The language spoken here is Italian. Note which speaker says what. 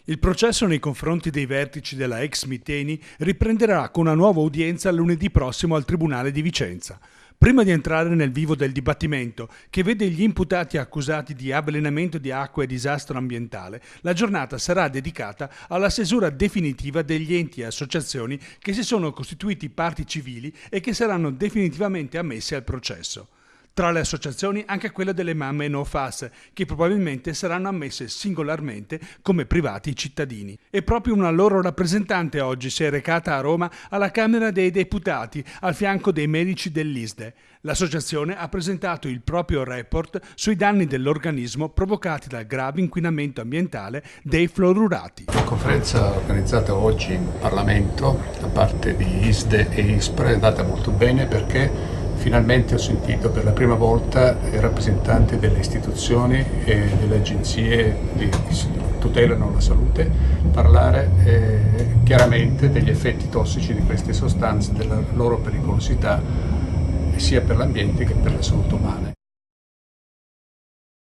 Speaker 1: Il processo nei confronti dei vertici della ex Miteni riprenderà con una nuova udienza lunedì prossimo al Tribunale di Vicenza. Prima di entrare nel vivo del dibattimento, che vede gli imputati accusati di avvelenamento di acqua e disastro ambientale, la giornata sarà dedicata alla stesura definitiva degli enti e associazioni che si sono costituiti parti civili e che saranno definitivamente ammessi al processo. Tra le associazioni anche quella delle mamme No Fas, che probabilmente saranno ammesse singolarmente come privati cittadini. E proprio una loro rappresentante oggi si è recata a Roma alla Camera dei Deputati, al fianco dei medici dell'ISDE. L'associazione ha presentato il proprio report sui danni dell'organismo provocati dal grave inquinamento ambientale dei fluorurati.
Speaker 2: La conferenza organizzata oggi in Parlamento da parte di ISDE e ISPRA è andata molto bene perché finalmente ho sentito per la prima volta i rappresentanti delle istituzioni e delle agenzie che tutelano la salute parlare chiaramente degli effetti tossici di queste sostanze, della loro pericolosità sia per l'ambiente che per la salute umana.